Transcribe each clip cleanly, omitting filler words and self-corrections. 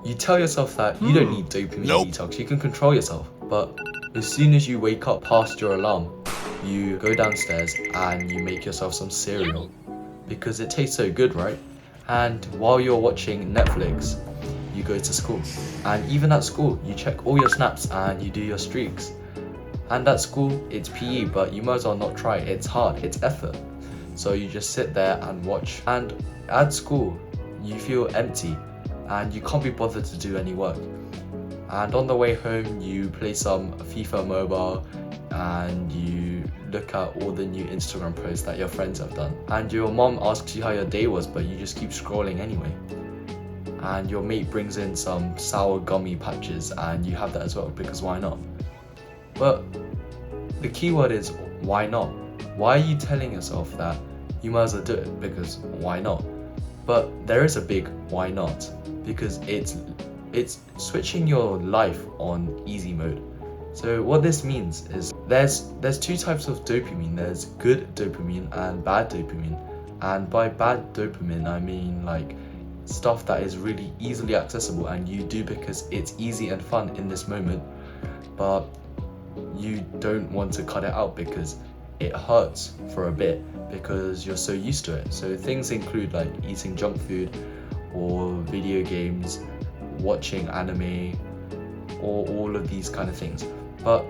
You tell yourself that you don't need dopamine detox, you can control yourself. But as soon as you wake up past your alarm, you go downstairs and you make yourself some cereal because it tastes so good, right? And while you're watching Netflix, you go to school. And even at school, you check all your snaps and you do your streaks. And at school, it's PE, but you might as well not try. It's hard, it's effort. So you just sit there and watch. And at school, you feel empty and you can't be bothered to do any work. And on the way home, you play some FIFA Mobile and you look at all the new Instagram posts that your friends have done. And your mom asks you how your day was, but you just keep scrolling anyway. And your mate brings in some sour gummy patches and you have that as well, because why not? But the key word is why not? Why are you telling yourself that you might as well do it? Because why not? But there is a big why not, because it's switching your life on easy mode. So what this means is there's two types of dopamine. There's good dopamine and bad dopamine. And by bad dopamine, I mean like stuff that is really easily accessible and you do because it's easy and fun in this moment, but you don't want to cut it out because it hurts for a bit because you're so used to it. So things include like eating junk food or video games, watching anime, or all of these kind of things. But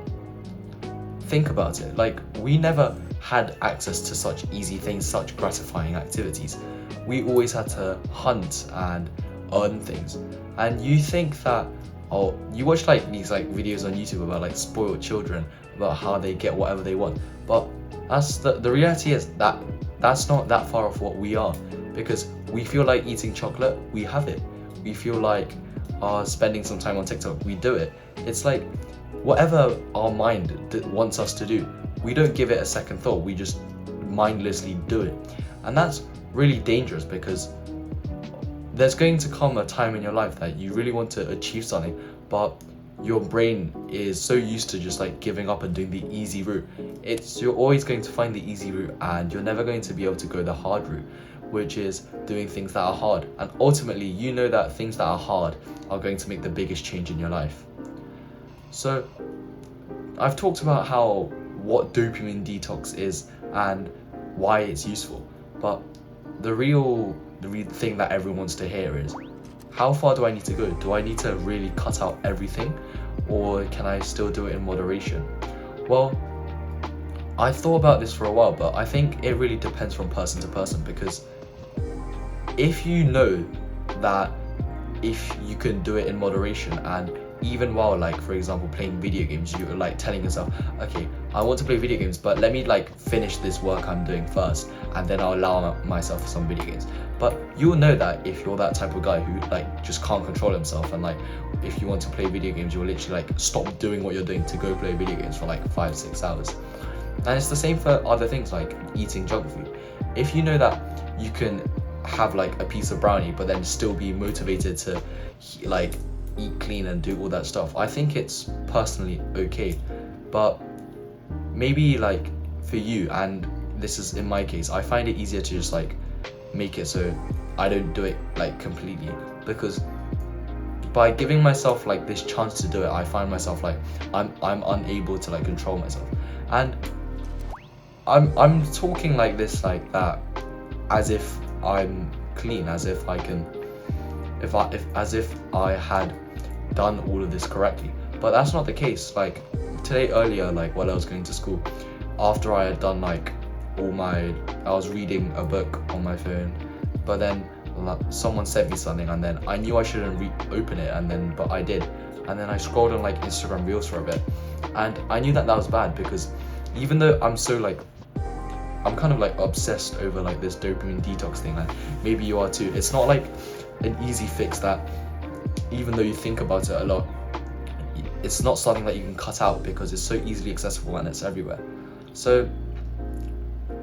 think about it, like we never had access to such easy things, such gratifying activities. We always had to hunt and earn things. And you think that, oh, you watch like these like videos on YouTube about like spoiled children, about how they get whatever they want. But that's the reality is that that's not that far off what we are, because we feel like eating chocolate, we have it. We feel like spending some time on TikTok, we do it. It's like whatever our mind wants us to do, we don't give it a second thought, we just mindlessly do it. And that's really dangerous, because there's going to come a time in your life that you really want to achieve something, but your brain is so used to just like giving up and doing the easy route. You're always going to find the easy route and you're never going to be able to go the hard route, which is doing things that are hard. And ultimately, you know that things that are hard are going to make the biggest change in your life. So I've talked about what dopamine detox is and why it's useful, but the real thing that everyone wants to hear is, how far do I need to go? Do I need to really cut out everything, or can I still do it in moderation? Well, I thought about this for a while, but I think it really depends from person to person, because if you know that if you can do it in moderation, and even while like, for example, playing video games, you're like telling yourself, okay, I want to play video games, but let me like finish this work I'm doing first, and then I'll allow myself some video games. But you'll know that if you're that type of guy who like just can't control himself, and like if you want to play video games, you'll literally like stop doing what you're doing to go play video games for like 5-6 hours. And it's the same for other things like eating junk food. If you know that you can have like a piece of brownie but then still be motivated to like eat clean and do all that stuff, I think it's personally okay. But maybe like for you, and this is in my case, I find it easier to just like make it so I don't do it like completely, because by giving myself like this chance to do it, I find myself like I'm unable to like control myself. And I'm talking like this, like that, as if I'm clean, as if I can, as if I had done all of this correctly. But that's not the case. Like today earlier, like while I was going to school, after I had done like I was reading a book on my phone, but then someone sent me something, and then I knew I shouldn't open it, but I did, and then I scrolled on like Instagram Reels for a bit, and I knew that was bad, because even though I'm kind of like obsessed over like this dopamine detox thing, and maybe you are too, it's not like an easy fix that, even though you think about it a lot, it's not something that you can cut out because it's so easily accessible and it's everywhere. So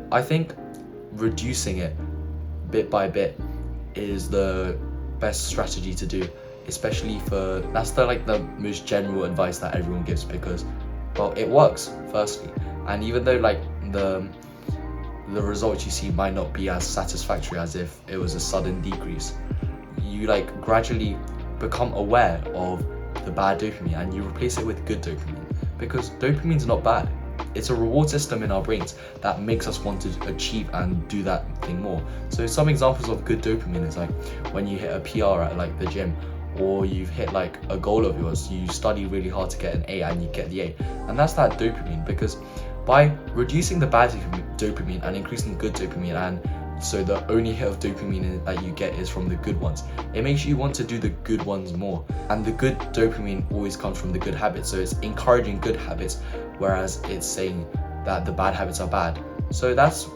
I think reducing it bit by bit is the best strategy to do, especially that's the most general advice that everyone gives, because, well, it works firstly, and even though like the results you see might not be as satisfactory as if it was a sudden decrease, you like gradually become aware of the bad dopamine and you replace it with good dopamine. Because dopamine's not bad. It's a reward system in our brains that makes us want to achieve and do that thing more. So some examples of good dopamine is like when you hit a PR at like the gym, or you've hit like a goal of yours, you study really hard to get an A and you get the A. And that's that dopamine, because by reducing the bad dopamine and increasing good dopamine, and so the only hit of dopamine that you get is from the good ones, it makes you want to do the good ones more. And the good dopamine always comes from the good habits, so it's encouraging good habits, whereas it's saying that the bad habits are bad. So that's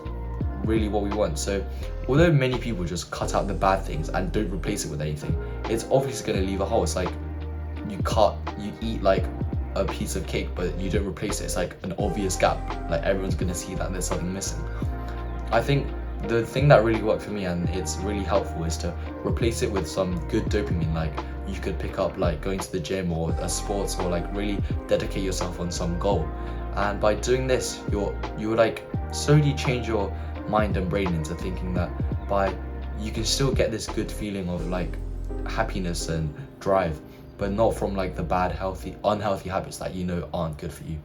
really what we want. So although many people just cut out the bad things and don't replace it with anything, it's obviously going to leave a hole. It's like you eat like a piece of cake but you don't replace it. It's like an obvious gap, like everyone's going to see that there's something missing. I think the thing that really worked for me, and it's really helpful, is to replace it with some good dopamine. Like you could pick up like going to the gym or a sports, or like really dedicate yourself on some goal. And by doing this, you would like slowly change your mind and brain into thinking that you can still get this good feeling of like happiness and drive, but not from like the bad unhealthy habits that aren't good for you.